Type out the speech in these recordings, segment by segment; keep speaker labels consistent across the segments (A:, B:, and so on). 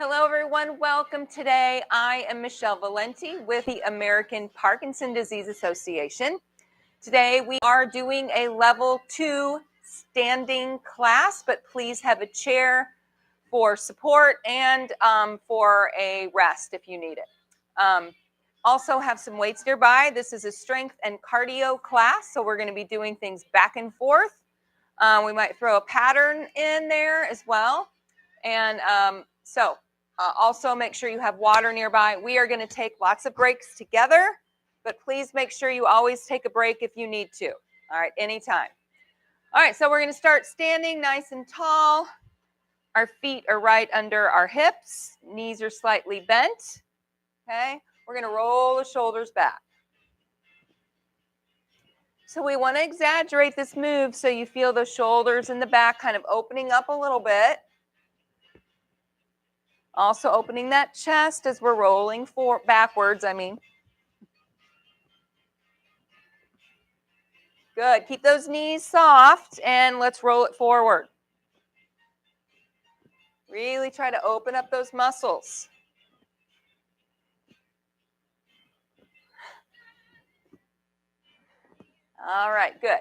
A: Hello, everyone. Welcome today. I am Michelle Valenti with the American Parkinson Disease Association. Today we are doing a level 2 standing class, but please have a chair for support and for a rest if you need it. Also have some weights nearby. This is a strength and cardio class, so we're going to be doing things back and forth. We might throw a pattern in there as well. And also make sure you have water nearby. We are going to take lots of breaks together, but please make sure you always take a break if you need to. All right, anytime. All right, so we're going to start standing nice and tall. Our feet are right under our hips. Knees are slightly bent. Okay, we're going to roll the shoulders back. So we want to exaggerate this move so you feel the shoulders in the back kind of opening up a little bit. Also opening that chest as we're rolling backwards, Good. Keep those knees soft and let's roll it forward. Really try to open up those muscles. All right, good.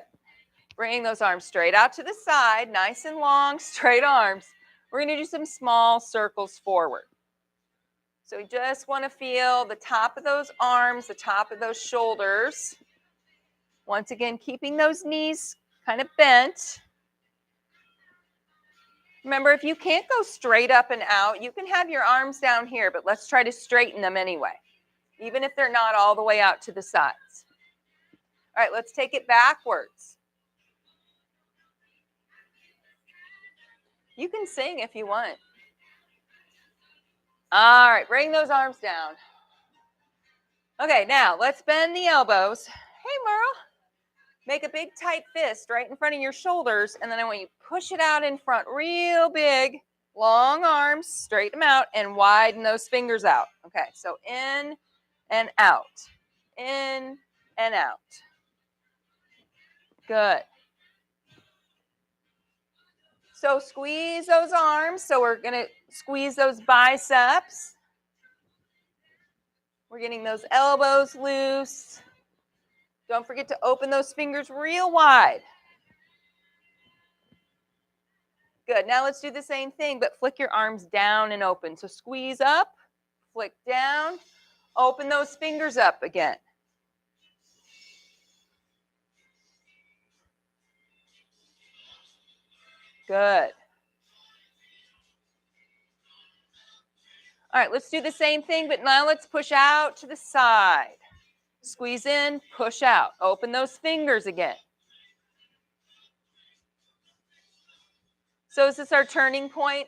A: Bring those arms straight out to the side, nice and long, straight arms. We're going to do some small circles forward. So we just want to feel the top of those arms, the top of those shoulders. Once again, keeping those knees kind of bent. Remember, if you can't go straight up and out, you can have your arms down here, but let's try to straighten them anyway, even if they're not all the way out to the sides. All right, let's take it backwards. You can sing if you want. All right, bring those arms down. Okay, now let's bend the elbows. Hey, Merle. Make a big tight fist right in front of your shoulders, and then I want you to push it out in front real big, long arms, straighten them out, and widen those fingers out. Okay, so in and out, in and out. Good. So squeeze those arms. So we're going to squeeze those biceps. We're getting those elbows loose. Don't forget to open those fingers real wide. Good. Now let's do the same thing, but flick your arms down and open. So squeeze up, flick down, open those fingers up again. Good. All right, let's do the same thing, but now let's push out to the side. Squeeze in, push out. Open those fingers again. So is this our turning point?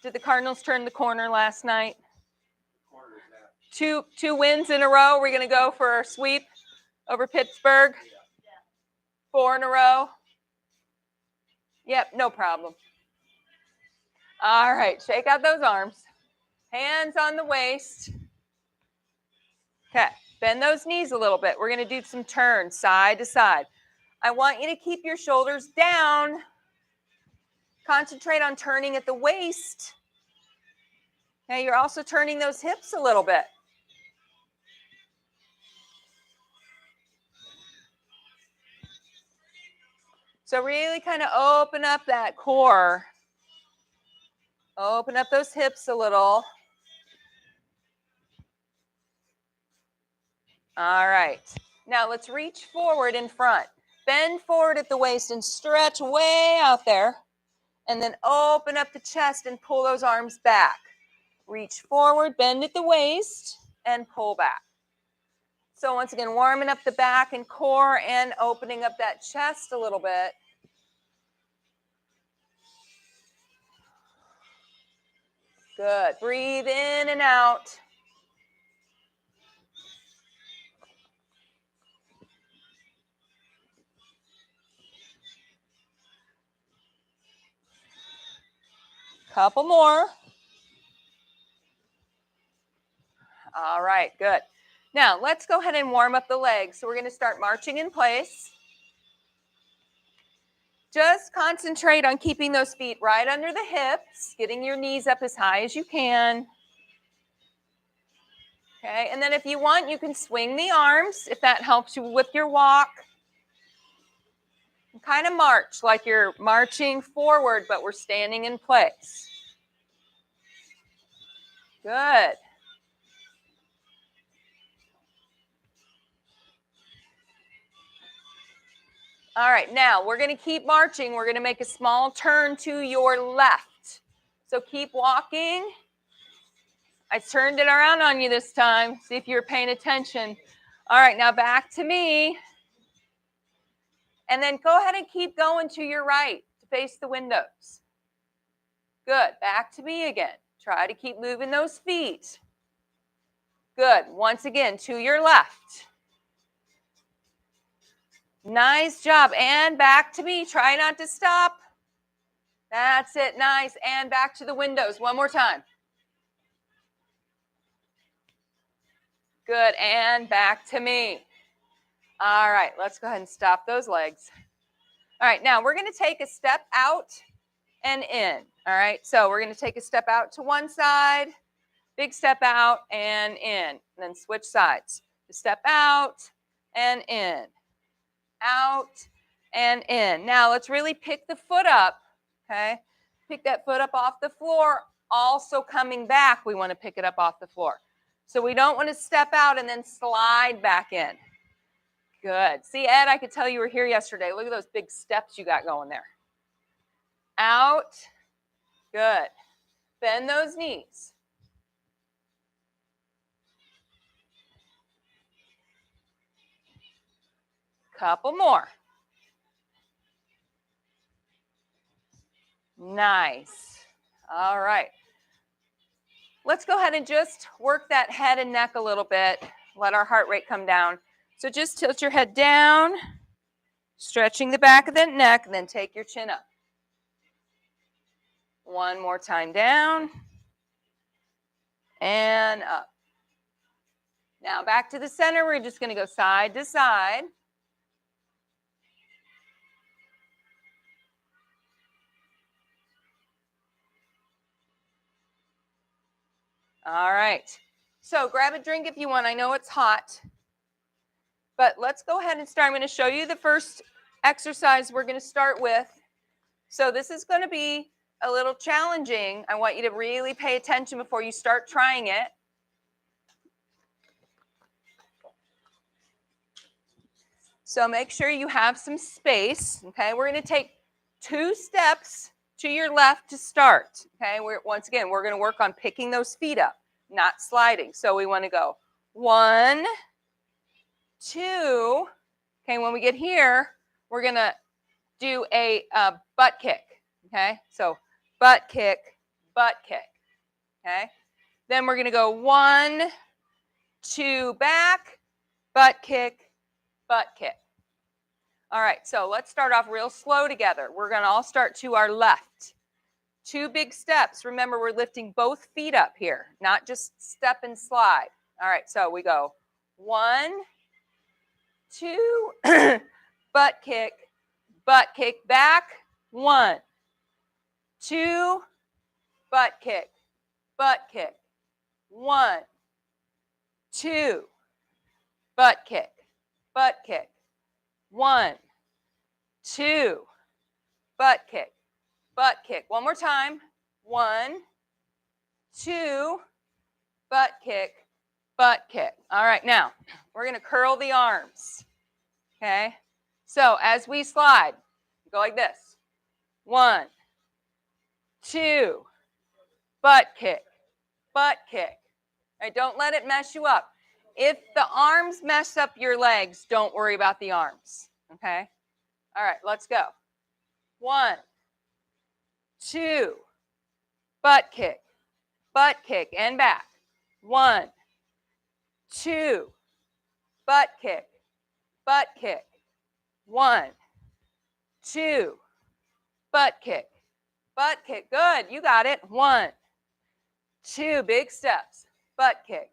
A: Did the Cardinals turn the corner last night? Two wins in a row. We're going to go for a sweep over Pittsburgh. 4 in a row. Yep, no problem. All right, shake out those arms. Hands on the waist. Okay, bend those knees a little bit. We're going to do some turns side to side. I want you to keep your shoulders down. Concentrate on turning at the waist. Now you're also turning those hips a little bit. So really kind of open up that core. Open up those hips a little. All right. Now let's reach forward in front. Bend forward at the waist and stretch way out there. And then open up the chest and pull those arms back. Reach forward, bend at the waist, and pull back. So once again, warming up the back and core and opening up that chest a little bit. Good. Breathe in and out. Couple more. All right, good. Now, let's go ahead and warm up the legs. So we're going to start marching in place. Just concentrate on keeping those feet right under the hips, getting your knees up as high as you can. Okay, and then if you want, you can swing the arms if that helps you with your walk. And kind of march like you're marching forward, but we're standing in place. Good. All right, now we're going to keep marching. We're going to make a small turn to your left. So keep walking. I turned it around on you this time. See if you're paying attention. All right, now back to me. And then go ahead and keep going to your right to face the windows. Good. Back to me again. Try to keep moving those feet. Good. Once again, to your left. Nice job. And back to me. Try not to stop. That's it. Nice. And back to the windows. One more time. Good. And back to me. All right. Let's go ahead and stop those legs. All right. Now we're going to take a step out and in. All right. So we're going to take a step out to one side, big step out and in. And then switch sides. Step out and in. Out and in. Now let's really pick the foot up. Okay. Pick that foot up off the floor. Also coming back, we want to pick it up off the floor. So we don't want to step out and then slide back in. Good. See, Ed, I could tell you were here yesterday. Look at those big steps you got going there. Out. Good. Bend those knees. Couple more. Nice. All right. Let's go ahead and just work that head and neck a little bit. Let our heart rate come down. So just tilt your head down, stretching the back of the neck, and then take your chin up. One more time down and up. Now back to the center. We're just going to go side to side. All right. So grab a drink if you want. I know it's hot. But let's go ahead and start. I'm going to show you the first exercise we're going to start with. So this is going to be a little challenging. I want you to really pay attention before you start trying it. So make sure you have some space. Okay, we're going to take 2 steps to your left to start. Okay, once again, we're going to work on picking those feet up, not sliding. So we want to go 1, 2. Okay, when we get here, we're going to do a butt kick. Okay, so butt kick, butt kick. Okay, then we're going to go 1, 2 back, butt kick, butt kick. All right, so let's start off real slow together. We're going to all start to our left. 2 big steps. Remember, we're lifting both feet up here, not just step and slide. All right, so we go 1, 2, butt kick, back, 1, 2, butt kick, 1, 2, butt kick, 1, 2, butt kick. One more time. 1, 2, butt kick. All right, now we're going to curl the arms. Okay, so as we slide, go like this. 1, 2, butt kick. All right, don't let it mess you up. If the arms mess up your legs, don't worry about the arms. Okay, all right, let's go. 1, 2, butt kick, and back. 1, 2, butt kick. 1, 2, butt kick. Good, you got it. 1, 2, big steps. Butt kick.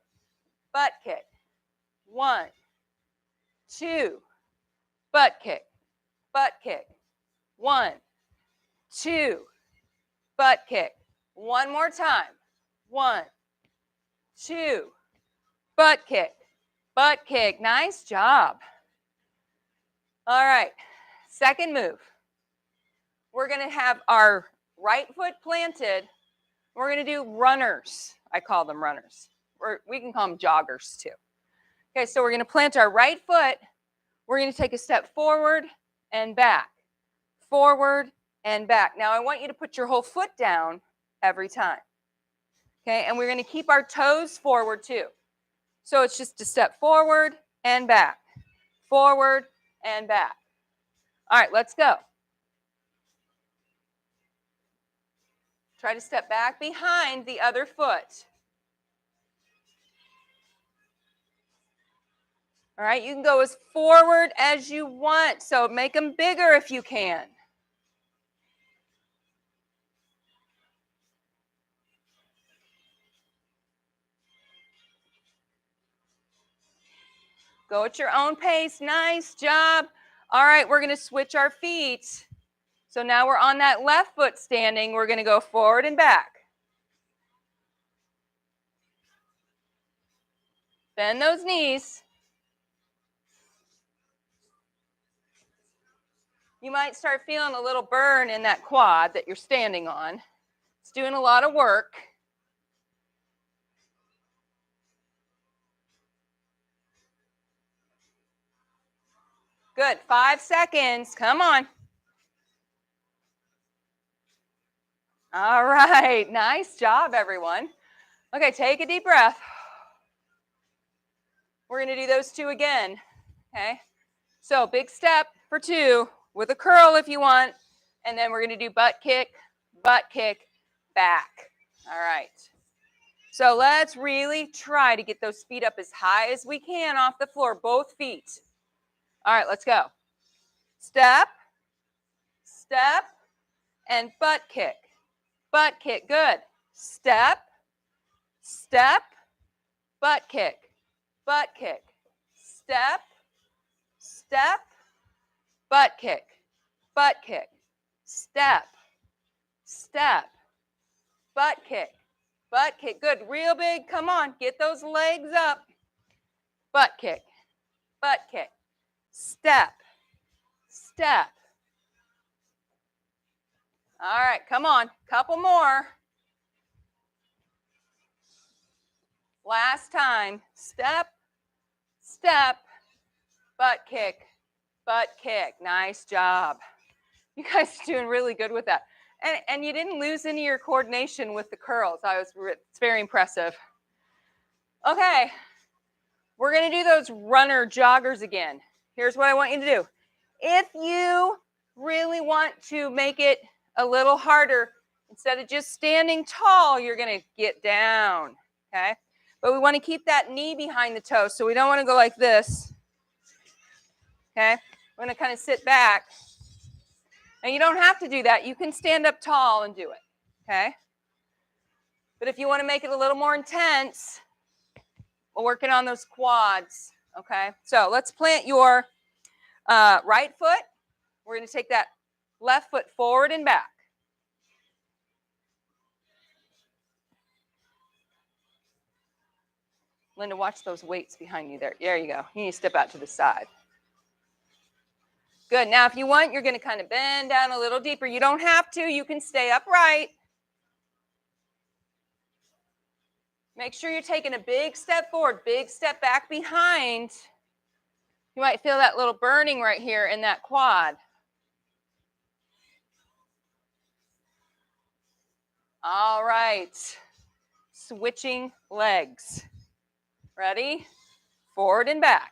A: 1, 2, butt kick. 1, 2, butt kick. One more time. 1, 2, butt kick, butt kick. Nice job. All right, second move. We're going to have our right foot planted. We're going to do runners. I call them runners. We can call them joggers too. Okay, so we're going to plant our right foot. We're going to take a step forward and back, forward and back. Now I want you to put your whole foot down every time. Okay, and we're going to keep our toes forward too. So it's just a step forward and back, forward and back. All right, let's go. Try to step back behind the other foot. All right, you can go as forward as you want, so make them bigger if you can. Go at your own pace. Nice job. All right, we're going to switch our feet. So now we're on that left foot standing. We're going to go forward and back. Bend those knees. You might start feeling a little burn in that quad that you're standing on. It's doing a lot of work. Good. 5 seconds. Come on. All right. Nice job, everyone. Okay, take a deep breath. We're going to do those 2 again. Okay. So big step for 2 with a curl if you want. And then we're going to do butt kick, back. All right. So let's really try to get those feet up as high as we can off the floor, both feet. All right, let's go. Step, step, and butt kick. Butt kick, good. Step, step, butt kick. Butt kick. Step, step, butt kick. Butt kick. Step, step, butt kick. Butt kick, good. Real big, come on. Get those legs up. Butt kick, butt kick. Step, step. All right, come on. Couple more. Last time. Step, step, butt kick, butt kick. Nice job. You guys are doing really good with that. And you didn't lose any of your coordination with the curls. It's very impressive. Okay, we're going to do those runner joggers again. Here's what I want you to do. If you really want to make it a little harder, instead of just standing tall, you're going to get down, okay? But we want to keep that knee behind the toe, so we don't want to go like this, okay? We're going to kind of sit back. And you don't have to do that. You can stand up tall and do it, okay? But if you want to make it a little more intense, we're working on those quads, okay? So let's plant your right foot. We're going to take that left foot forward and back. Linda, watch those weights behind you there. There you go. You need to step out to the side. Good. Now, if you want, you're going to kind of bend down a little deeper. You don't have to. You can stay upright. Make sure you're taking a big step forward, big step back behind. You might feel that little burning right here in that quad. All right. Switching legs. Ready? Forward and back.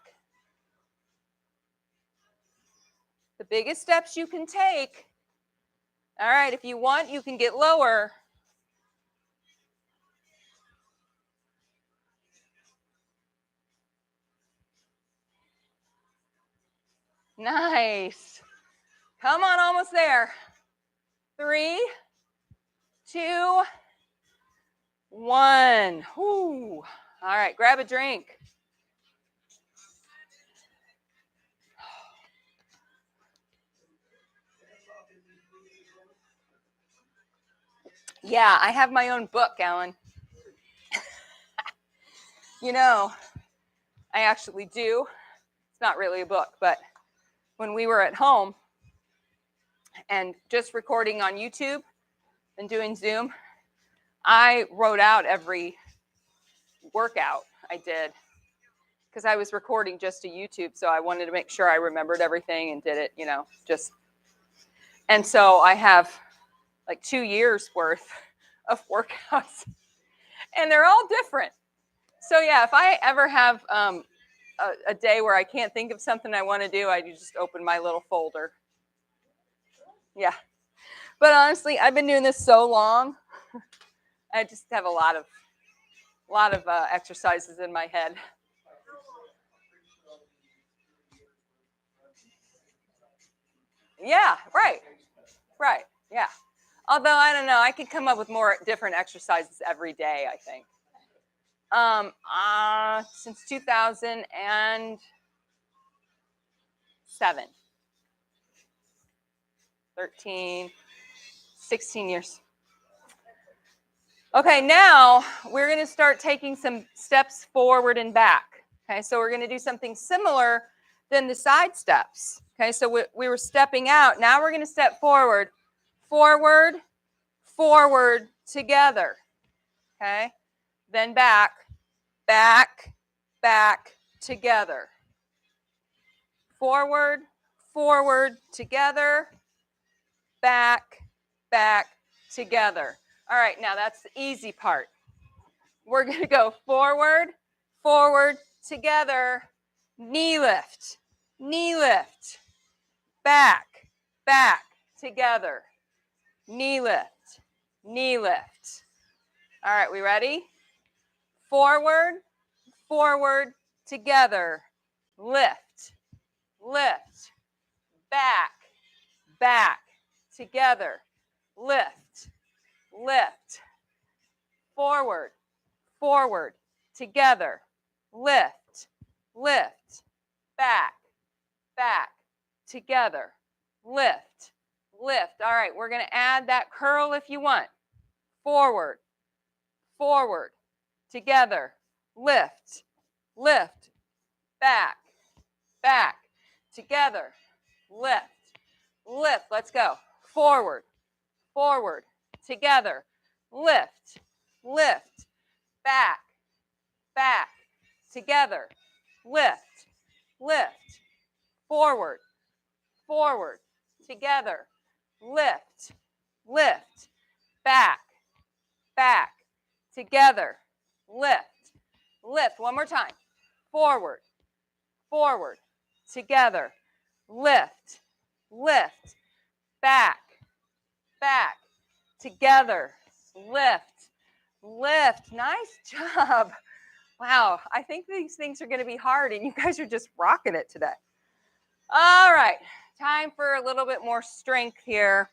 A: The biggest steps you can take. All right, if you want, you can get lower. Nice. Come on, almost there. 3, 2, 1. Whew. All right, grab a drink. Yeah, I have my own book, Ellen. You know, I actually do. It's not really a book, but when we were at home and just recording on YouTube and doing Zoom, I wrote out every workout I did because I was recording just to YouTube. So I wanted to make sure I remembered everything and did it, just. And so I have like 2 years worth of workouts and they're all different. So yeah, if I ever have a day where I can't think of something I want to do, I just open my little folder. Yeah. But honestly, I've been doing this so long. I just have a lot of exercises in my head. Yeah, right. Right. Yeah. Although I don't know, I could come up with more different exercises every day, I think. Since 2007, 13, 16 years. Okay, now we're going to start taking some steps forward and back. Okay, so we're going to do something similar than the side steps. Okay, so we were stepping out. Now we're going to step forward, forward, forward, together. Okay, then back, back, back, together. Forward, forward, together, back, back, together. All right, now that's the easy part. We're going to go forward, forward, together, knee lift, back, back, together, knee lift, knee lift. All right, we ready? Forward, forward, together, lift, lift, back, back, together, lift, lift, forward, forward, together, lift, lift, back, back, together, lift, lift. All right, we're going to add that curl if you want. Forward, forward, together, lift, lift, back, back, together, lift, lift. Let's go. Forward, forward, together, lift, lift, back, back, together, lift, lift, forward, forward, together, lift, lift, back, back, together, lift, lift. One more time. Forward, forward, together, lift, lift, back, back, together, lift, lift. Nice job. Wow, I think these things are going to be hard and you guys are just rocking it today. All right, time for a little bit more strength here.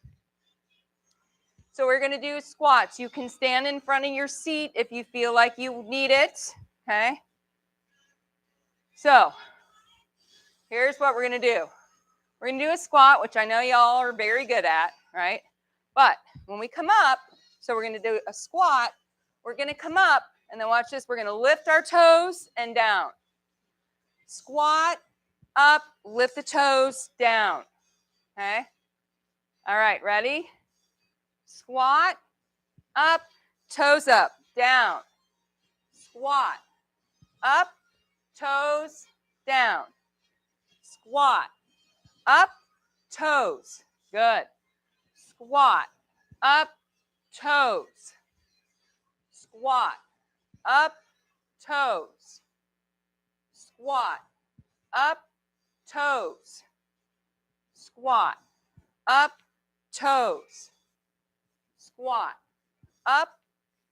A: So we're going to do squats. You can stand in front of your seat if you feel like you need it, okay? So here's what we're going to do. We're going to do a squat, which I know y'all are very good at, right? But when we come up, so we're going to do a squat, we're going to come up, and then watch this. We're going to lift our toes and down. Squat, up, lift the toes, down, okay? All right, ready? Squat, up, toes up, down. Squat, up, toes, down. Squat, up, toes. Good. Squat, up, toes. Squat, up, toes. Squat, up, toes. Squat, up, toes. Squat, up,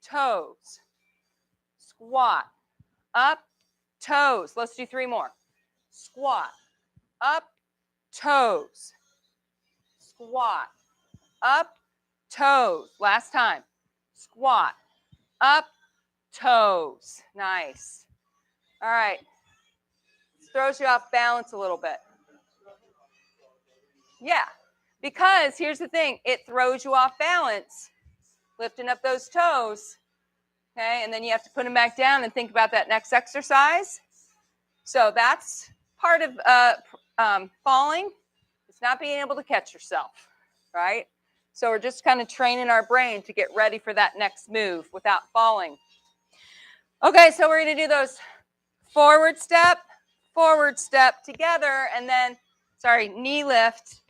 A: toes. Squat, up, toes. Let's do 3 more. Squat, up, toes. Squat, up, toes. Last time. Squat, up, toes. Nice. All right. This throws you off balance a little bit. Yeah, because here's the thing. It throws you off balance lifting up those toes. Okay, and then you have to put them back down and think about that next exercise. So that's part of falling. It's not being able to catch yourself, right? So we're just kind of training our brain to get ready for that next move without falling. Okay, so we're going to do those forward step together, and then, knee lift,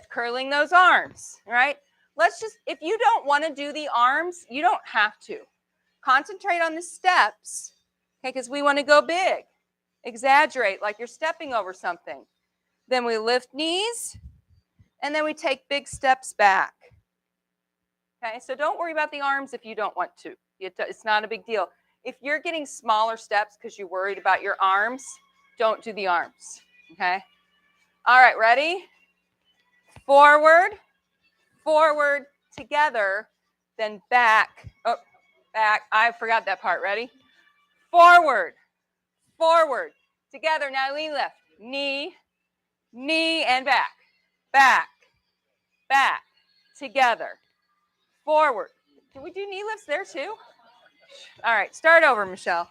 A: curling those arms, right? Let's just, if you don't want to do the arms, you don't have to. Concentrate on the steps, okay, because we want to go big. Exaggerate like you're stepping over something. Then we lift knees, and then we take big steps back. Okay, so don't worry about the arms if you don't want to. It's not a big deal. If you're getting smaller steps because you're worried about your arms, don't do the arms, okay? All right, ready? Forward, together, then back. Oh, back. I forgot that part. Ready? Forward, together. Now lean left. Knee, and back. Back, together. Forward. Can we do knee lifts there too? All right, start over, Michelle.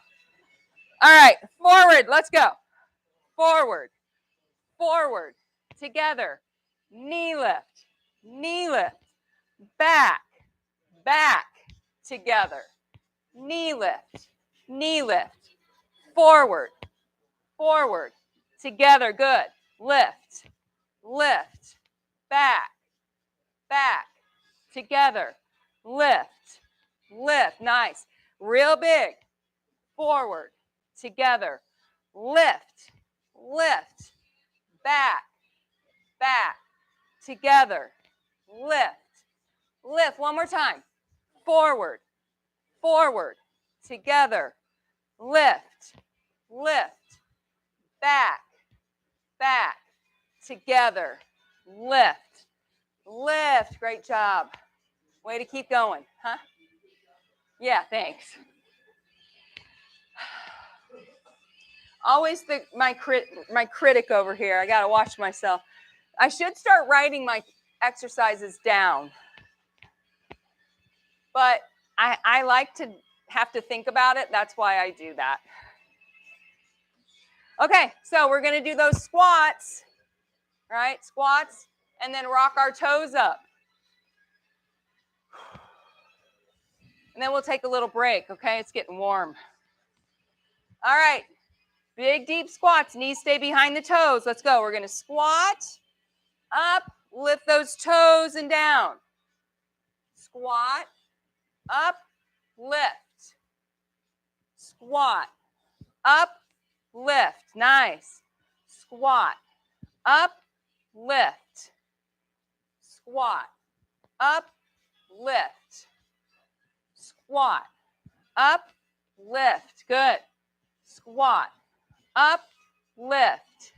A: All right, forward, let's go. Forward, together. Knee lift. Back, together. Knee lift. Forward, together, good. Lift. Back, together. Lift, nice. Real big. Forward, together. Lift. Back, together. Lift. One more time. Forward, together. Lift. Back, together. Lift. Great job. Way to keep going, huh? Yeah, thanks. Always my critic over here. I got to watch myself. I should start writing my exercises down. But I like to have to think about it. That's why I do that. Okay, so we're going to do those squats, right? Squats, and then rock our toes up. And then we'll take a little break, okay? It's getting warm. All right, big deep squats. Knees stay behind the toes. Let's go. We're going to squat, up, lift those toes and down. Squat, up, lift. Squat, up, lift. Nice. Squat, up, lift. Squat, up, lift. Squat, up, lift. Good. Squat, up, lift.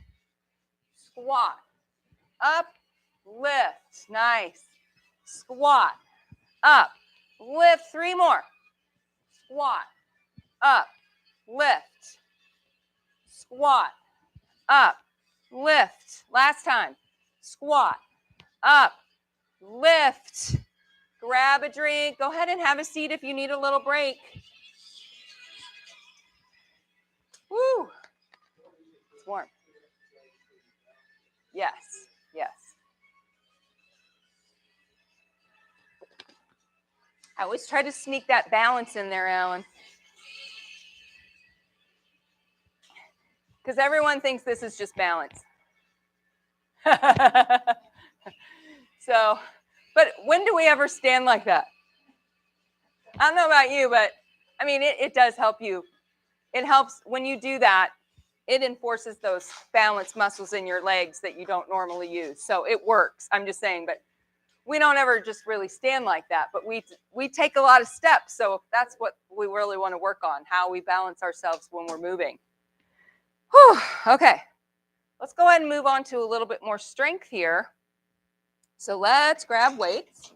A: Squat, up, lift. Nice. Squat, up, lift. 3 more. Squat, up, lift. Squat, up, lift. Last time. Squat, up, lift. Grab a drink. Go ahead and have a seat if you need a little break. Woo! It's warm. Yes. I always try to sneak that balance in there, Alan. Because everyone thinks this is just balance. So, but when do we ever stand like that? I don't know about you, but I mean, it does help you. It helps when you do that. It enforces those balance muscles in your legs that you don't normally use. So it works. I'm just saying, but we don't ever just really stand like that. But we take a lot of steps. So that's what we really want to work on, how we balance ourselves when we're moving. Whew, okay. Let's go ahead and move on to a little bit more strength here. So let's grab weights.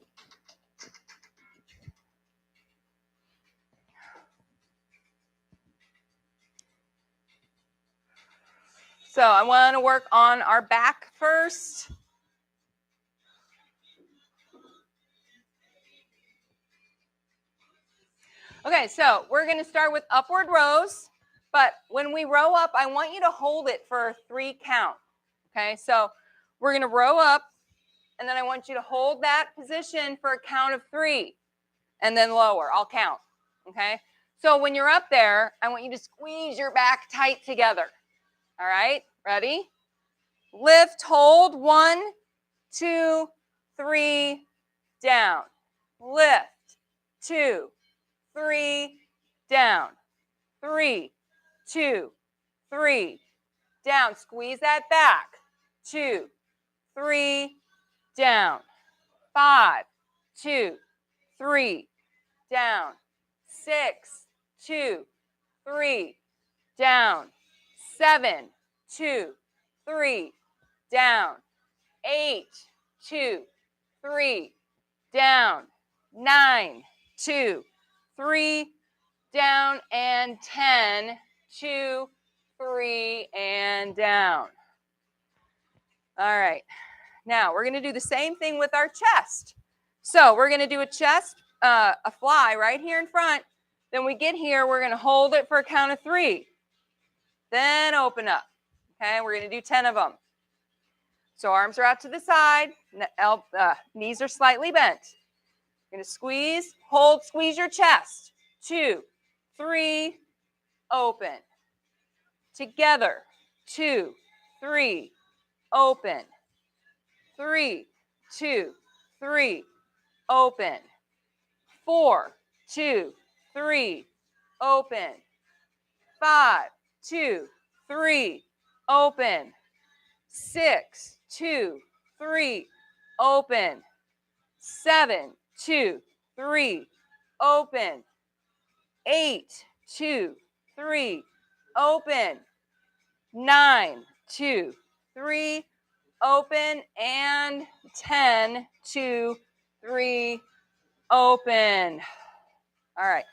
A: So I want to work on our back first. Okay, so we're going to start with upward rows, but when we row up, I want you to hold it for a 3 count. Okay, so we're going to row up, and then I want you to hold that position for a count of 3, and then lower. I'll count. Okay, so when you're up there, I want you to squeeze your back tight together. All right, ready? Lift, hold, 1, 2, 3, down. Lift, 2, 3, down. 3, 2, 3, down. Squeeze that back. 2, 3, down. 5, 2, 3, down. 6, 2, 3, down. 7, 2, 3, down. 8, 2, 3, down. 9, 2, 3, down, and 10, 2, 3, and down. All right. Now we're going to do the same thing with our chest. So we're going to do a chest, a fly right here in front. Then we get here, we're going to hold it for a count of 3. Then open up. Okay, we're going to do 10 of them. So arms are out to the side, knees are slightly bent. You're going to squeeze, hold, squeeze your chest. 2, 3, open. Together. 2, 3, open. 3, 2, 3, open. 4, 2, 3, open. 5, 2, 3, open. 6, 2, 3, open. 7, 2, 3, open. 8, 2, 3, open. 9, 2, 3, open, and 10, 2, 3, open. All right.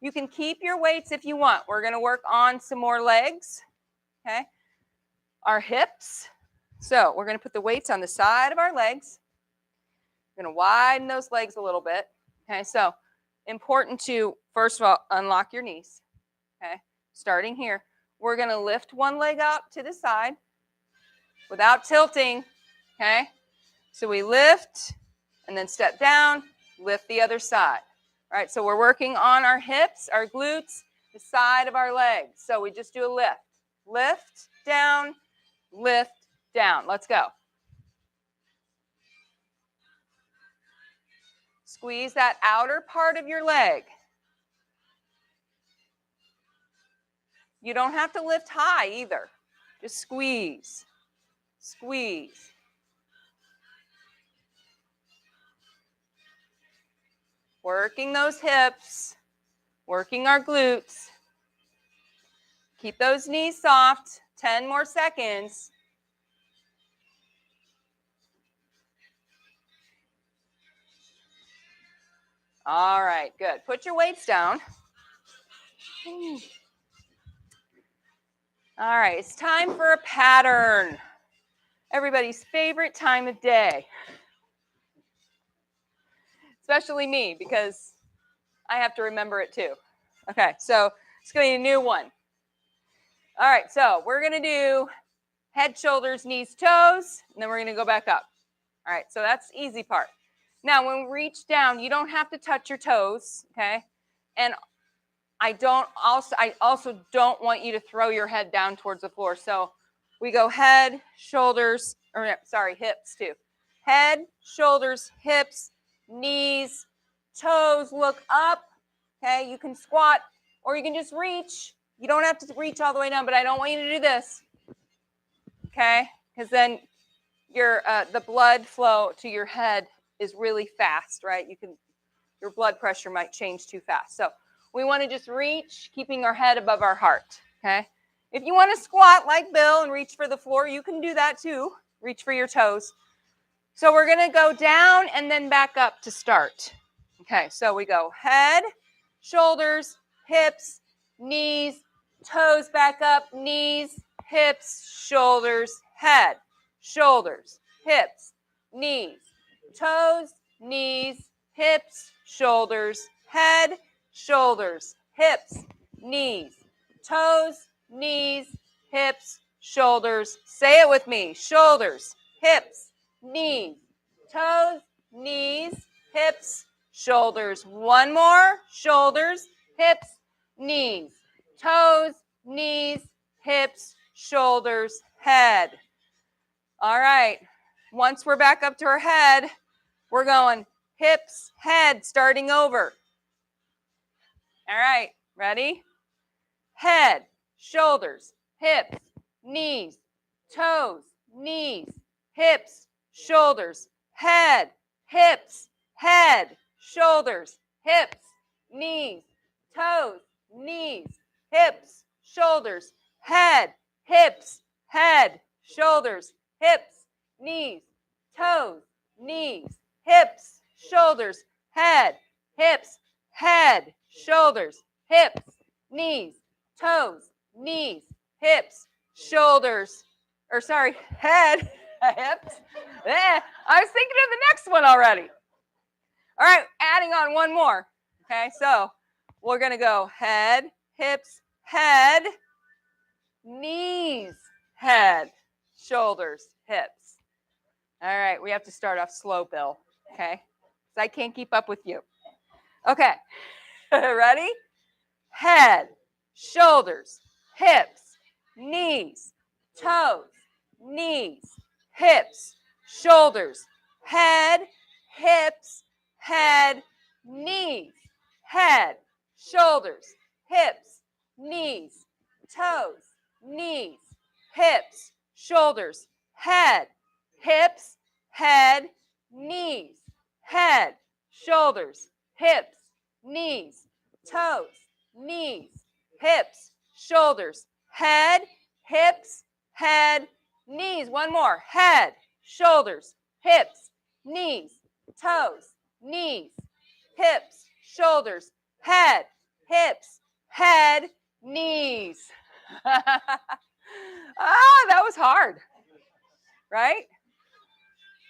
A: You can keep your weights if you want. We're going to work on some more legs. Okay. Our hips. So we're going to put the weights on the side of our legs. We're going to widen those legs a little bit. Okay. So important to, first of all, unlock your knees. Okay. Starting here. We're going to lift one leg up to the side without tilting. Okay. So we lift and then step down, lift the other side. All right. So we're working on our hips, our glutes, the side of our legs. So we just do a lift. Lift, down, lift, down. Let's go. Squeeze that outer part of your leg. You don't have to lift high either. Just squeeze. Squeeze. Working those hips. Working our glutes. Keep those knees soft. 10 more seconds. All right, good. Put your weights down. All right, it's time for a pattern. Everybody's favorite time of day. Especially me, because I have to remember it too. Okay, so it's going to be a new one. All right, so we're going to do head, shoulders, knees, toes, and then we're going to go back up. All right, so that's the easy part. Now, when we reach down, you don't have to touch your toes, okay? And I also don't want you to throw your head down towards the floor. So we go head, shoulders, hips too. Head, shoulders, hips, knees, toes, look up. Okay, you can squat or you can just reach. You don't have to reach all the way down, but I don't want you to do this. Okay, because then the blood flow to your head is really fast, right? Your blood pressure might change too fast. So we want to just reach, keeping our head above our heart, okay? If you want to squat like Bill and reach for the floor, you can do that too. Reach for your toes. So we're going to go down and then back up to start. Okay, so we go head, shoulders, hips, knees, toes back up, knees, hips, shoulders, head, shoulders, hips, knees, toes, knees, hips, shoulders, head, shoulders, hips, knees, toes, knees, hips, shoulders. Say it with me. Shoulders, hips, knees, toes, knees, hips, shoulders. One more. Shoulders, hips, knees, toes, knees, hips, shoulders, head. All right. Once we're back up to our head, we're going hips, head, starting over. All right. Ready? Head, shoulders, hips, knees, toes, knees, hips, shoulders, head, hips, head, shoulders, hips, knees, toes, knees, hips, shoulders, head, hips, head, shoulders, hips, knees, toes, knees, hips, shoulders, head, hips, head, shoulders, hips, knees, toes, knees, hips, shoulders, head, hips. I was thinking of the next one already. All right, adding on one more. Okay, so we're going to go head, hips, head, knees, head, shoulders, hips. All right, we have to start off slow, Bill, okay? Because I can't keep up with you. Okay, ready? Head, shoulders, hips, knees, toes, knees, hips, shoulders, head, hips, head, knees, head, shoulders, hips, knees, toes, knees, hips, shoulders, head, hips, head, knees, head, shoulders, hips, knees, toes, knees, hips, shoulders, head, hips, head, knees. One more. Head, shoulders, hips, knees, toes, knees, hips, shoulders, head, hips, head, knees. That was hard, right?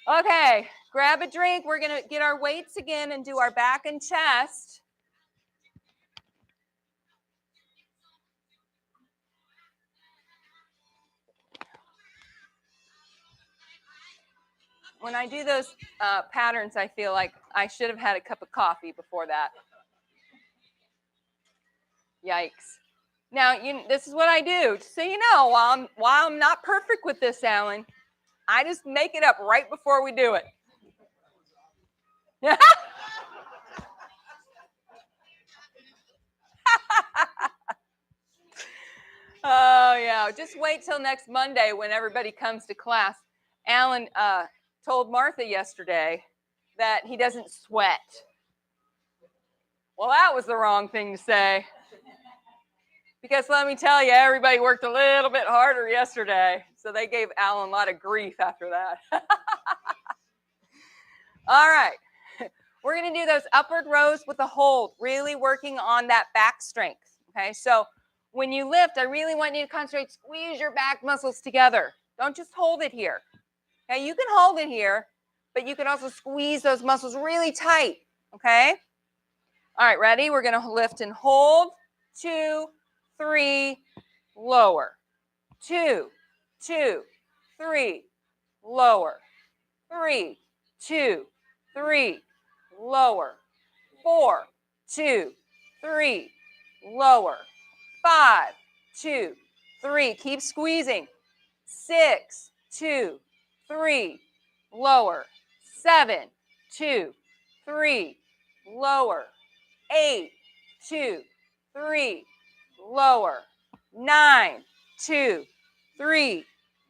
A: Okay, grab a drink. We're going to get our weights again and do our back and chest. When I do those patterns, I feel like I should have had a cup of coffee before that. Yikes. Now, this is what I do. Just so you know, while I'm not perfect with this, Alan, I just make it up right before we do it. Oh, yeah. Just wait till next Monday when everybody comes to class. Alan told Martha yesterday that he doesn't sweat. Well, that was the wrong thing to say. Because let me tell you, everybody worked a little bit harder yesterday. So they gave Alan a lot of grief after that. All right. We're going to do those upward rows with a hold, really working on that back strength. Okay, so when you lift, I really want you to concentrate, squeeze your back muscles together. Don't just hold it here. Okay, you can hold it here, but you can also squeeze those muscles really tight. Okay? All right, ready? We're going to lift and hold. 2, 3, lower. 2, 2, 3, lower. 3, 2, 3, lower. 4, 2, 3, lower. 5, 2, 3. Keep squeezing. 6, 2, 3, lower. 7, 2, 3, lower. 8, 2, 3, lower. 9, 2, 3,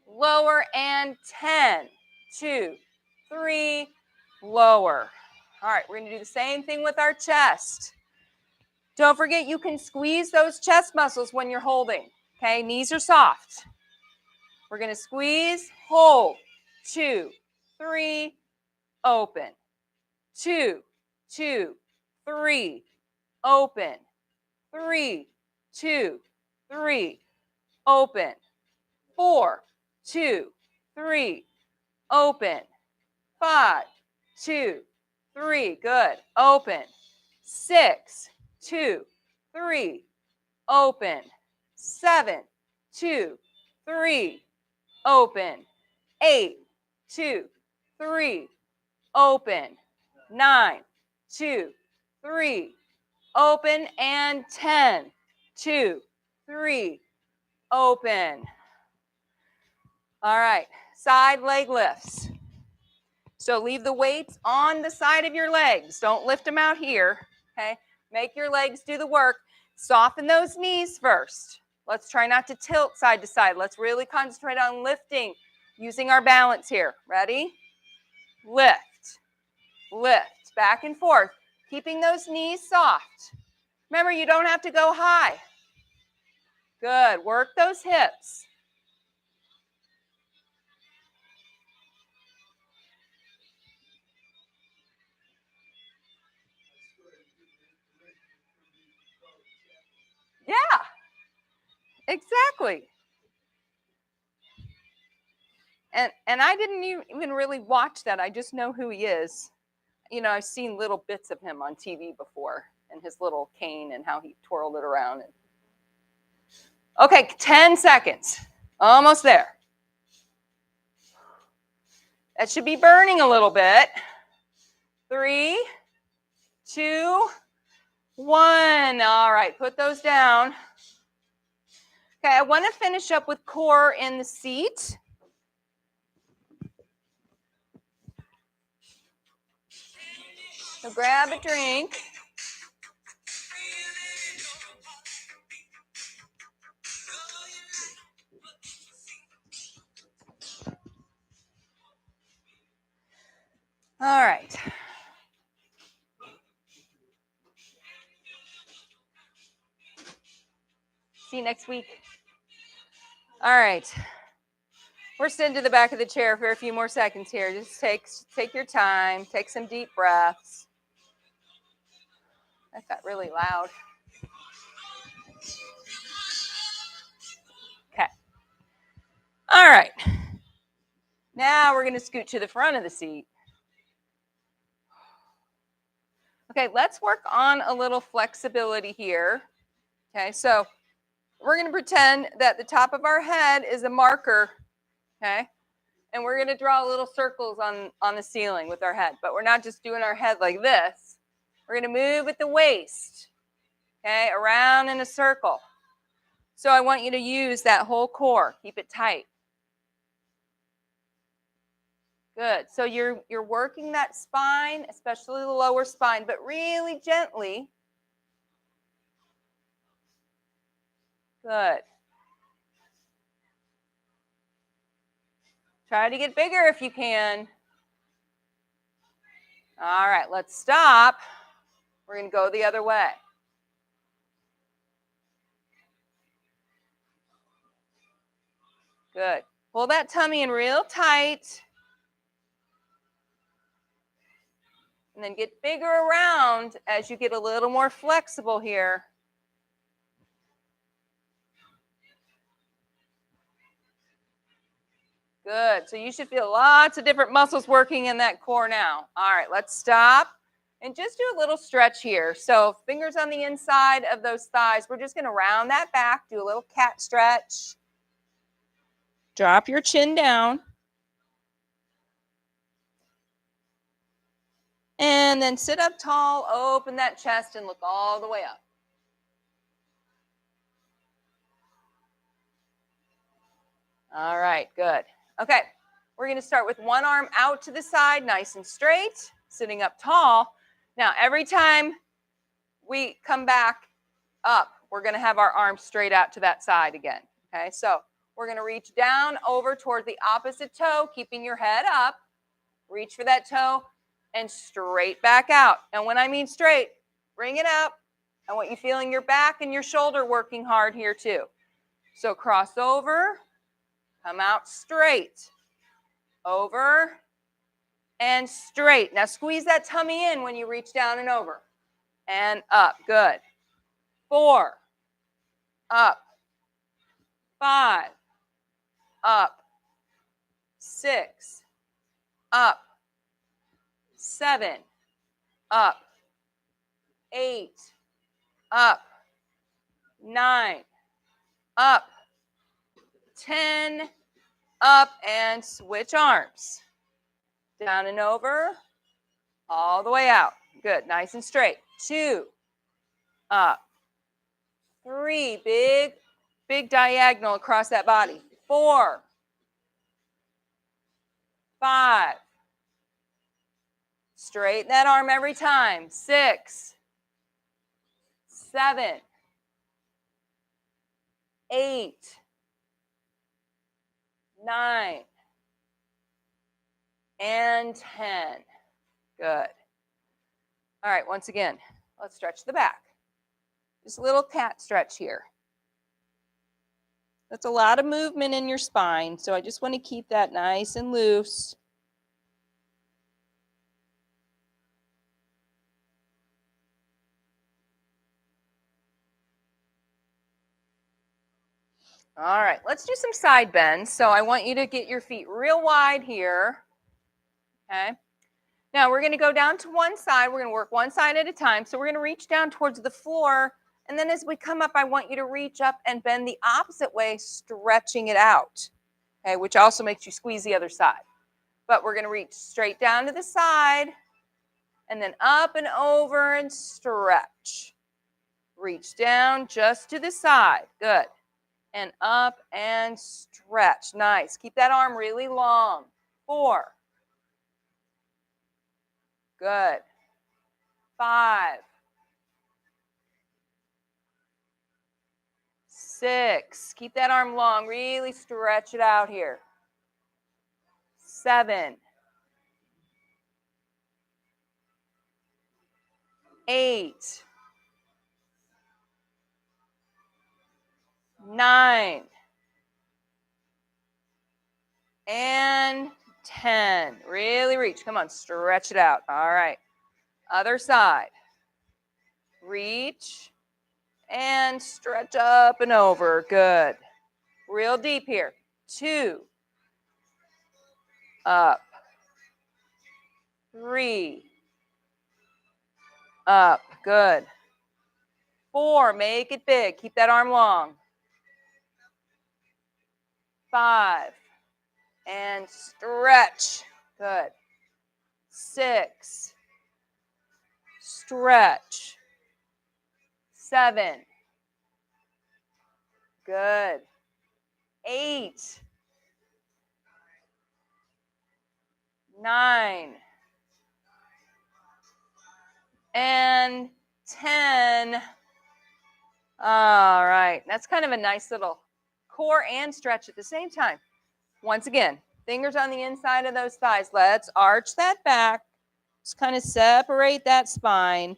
A: lower, and 10, 2, 3, lower. All right, we're going to do the same thing with our chest. Don't forget, you can squeeze those chest muscles when you're holding. Okay, knees are soft. We're going to squeeze, hold. 2, 3, open. 2, 2, 3, open. 3, 2, 3, open. 4, 2, 3, open. 5, 2, 3, good. Open. 6, 2, 3, open. 7, 2, 3, open. 8, 2, 3, open. 9, 2, 3, open. And 10, 2, 3, open. All right, side leg lifts. So leave the weights on the side of your legs. Don't lift them out here, okay? Make your legs do the work. Soften those knees first. Let's try not to tilt side to side. Let's really concentrate on lifting, using our balance here. Ready? Lift, lift, back and forth, keeping those knees soft. Remember, you don't have to go high. Good, work those hips. Yeah, exactly. And I didn't even really watch that. I just know who he is. You know, I've seen little bits of him on TV before and his little cane and how he twirled it around. Okay, 10 seconds. Almost there. That should be burning a little bit. 3, 2, 1. All right, put those down. Okay, I want to finish up with core in the seat. So grab a drink. All right. See you next week. All right. We're sitting to the back of the chair for a few more seconds here. Just take your time. Take some deep breaths. That got really loud. Okay. All right. Now we're going to scoot to the front of the seat. Okay, let's work on a little flexibility here. Okay, so we're going to pretend that the top of our head is a marker, okay? And we're going to draw little circles on the ceiling with our head, but we're not just doing our head like this. We're going to move with the waist, okay, around in a circle. So I want you to use that whole core. Keep it tight. Good. So you're working that spine, especially the lower spine, but really gently. Good. Try to get bigger if you can. All right, let's stop. We're going to go the other way. Good. Pull that tummy in real tight. And then get bigger around as you get a little more flexible here. Good. So you should feel lots of different muscles working in that core now. All right, let's stop and just do a little stretch here. So fingers on the inside of those thighs. We're just going to round that back, do a little cat stretch. Drop your chin down. And then sit up tall, open that chest, and look all the way up. All right, good. Okay, we're going to start with one arm out to the side, nice and straight, sitting up tall. Now, every time we come back up, we're going to have our arms straight out to that side again. Okay, so we're going to reach down over toward the opposite toe, keeping your head up. Reach for that toe and straight back out. And when I mean straight, bring it up. I want you feeling your back and your shoulder working hard here too. So cross over, come out straight, over and straight. Now squeeze that tummy in when you reach down and over and up. Good. 4, up, 5, up, 6, up, 7, up, 8, up, 9, up, 10, up, and switch arms. Down and over, all the way out. Good, nice and straight. 2, up, 3, big diagonal across that body. 4, 5, straighten that arm every time. 6, 7, 8, 9, and 10. Good. All right, once again, let's stretch the back. Just a little cat stretch here. That's a lot of movement in your spine, so I just want to keep that nice and loose. All right, let's do some side bends. So I want you to get your feet real wide here. Okay. Now we're going to go down to one side. We're going to work one side at a time. So we're going to reach down towards the floor. And then as we come up, I want you to reach up and bend the opposite way, stretching it out. Okay, which also makes you squeeze the other side. But we're going to reach straight down to the side and then up and over and stretch. Reach down just to the side. Good. And up and stretch. Nice. Keep that arm really long. 4. Good. 5. 6. Keep that arm long. Really stretch it out here. 7. 8. 9. And 10. Really reach. Come on, stretch it out. All right. Other side. Reach and stretch up and over. Good. Real deep here. 2. Up. 3. Up. Good. 4. Make it big. Keep that arm long. 5. And stretch. Good. 6. Stretch. 7. Good. 8. 9. And 10. All right. That's kind of a nice little core and stretch at the same time. Once again, fingers on the inside of those thighs. Let's arch that back. Just kind of separate that spine.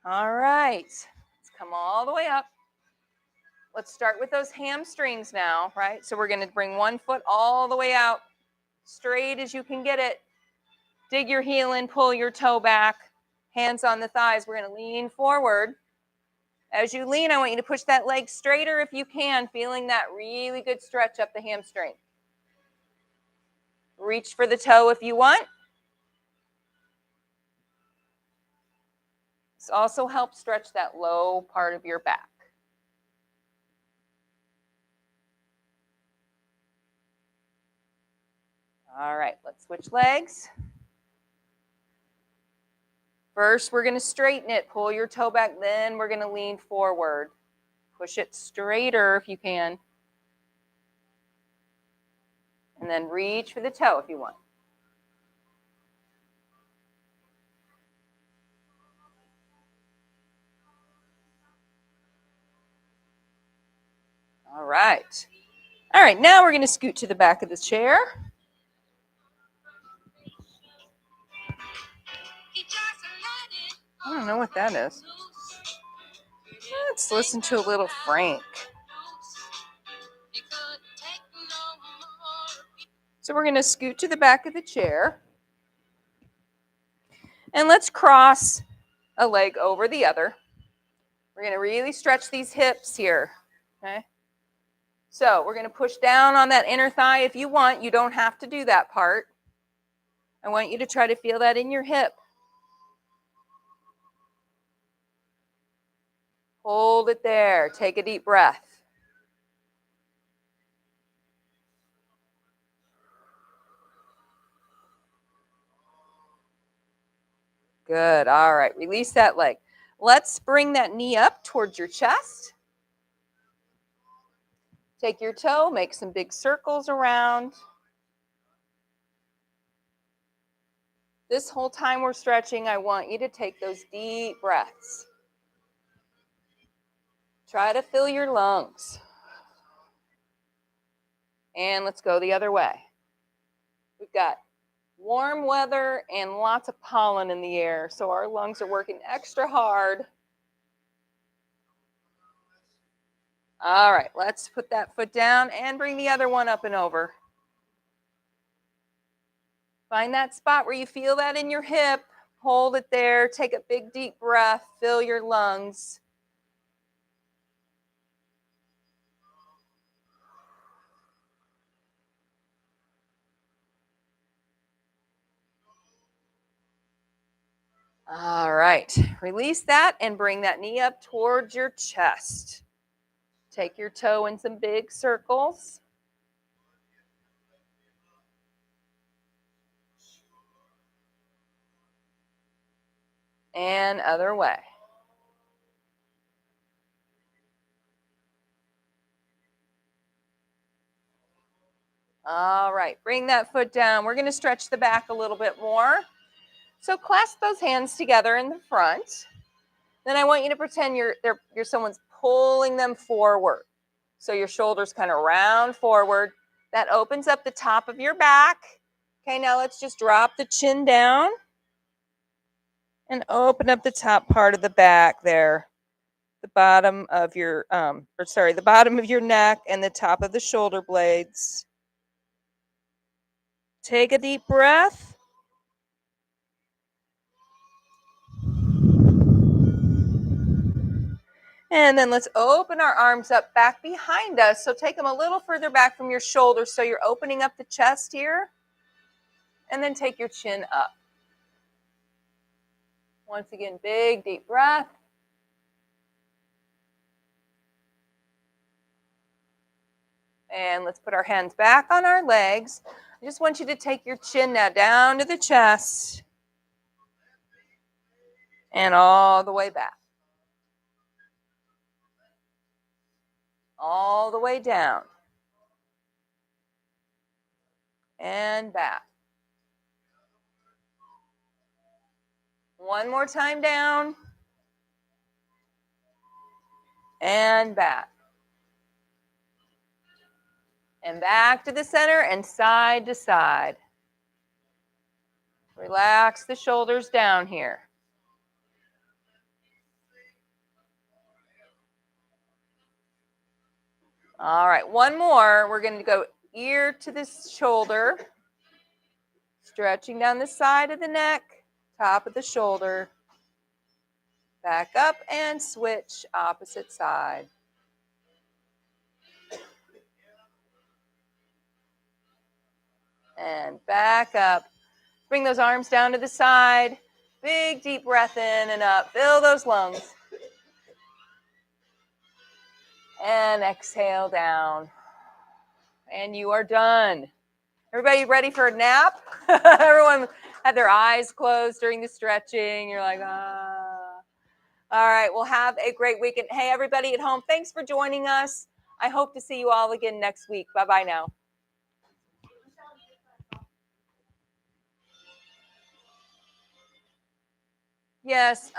A: All right. Let's come all the way up. Let's start with those hamstrings now, right? So we're going to bring one foot all the way out, straight as you can get it. Dig your heel in, pull your toe back, hands on the thighs. We're going to lean forward. As you lean, I want you to push that leg straighter if you can, feeling that really good stretch up the hamstring. Reach for the toe if you want. This also helps stretch that low part of your back. All right, let's switch legs. First, we're going to straighten it. Pull your toe back, then we're going to lean forward. Push it straighter if you can. And then reach for the toe if you want. All right. All right, now we're going to scoot to the back of the chair. I don't know what that is. Let's listen to a little Frank. So we're going to scoot to the back of the chair. And let's cross a leg over the other. We're going to really stretch these hips here. Okay? So we're going to push down on that inner thigh if you want. You don't have to do that part. I want you to try to feel that in your hip. Hold it there. Take a deep breath. Good. All right. Release that leg. Let's bring that knee up towards your chest. Take your toe, make some big circles around. This whole time we're stretching, I want you to take those deep breaths. Try to fill your lungs. And let's go the other way. We've got warm weather and lots of pollen in the air, so our lungs are working extra hard. All right, let's put that foot down and bring the other one up and over. Find that spot where you feel that in your hip. Hold it there. Take a big deep breath. Fill your lungs. All right, release that and bring that knee up towards your chest. Take your toe in some big circles. And other way. All right, bring that foot down. We're going to stretch the back a little bit more. So clasp those hands together in the front. Then I want you to pretend you're someone's pulling them forward. So your shoulders kind of round forward. That opens up the top of your back. Okay, now let's just drop the chin down and open up the top part of the back there. The bottom of your the bottom of your neck and the top of the shoulder blades. Take a deep breath. And then let's open our arms up back behind us. So take them a little further back from your shoulders so you're opening up the chest here. And then take your chin up. Once again, big deep breath. And let's put our hands back on our legs. I just want you to take your chin now down to the chest. And all the way back. All the way down. And back. One more time down. And back. And back to the center and side to side. Relax the shoulders down here. All right, one more. We're going to go ear to the shoulder. Stretching down the side of the neck, top of the shoulder. Back up and switch opposite side. And back up. Bring those arms down to the side. Big deep breath in and up. Fill those lungs. And exhale down. And you are done. Everybody ready for a nap? Everyone had their eyes closed during the stretching. You're like, ah. All right, well, have a great weekend. Hey, everybody at home, thanks for joining us. I hope to see you all again next week. Bye-bye now. Yes,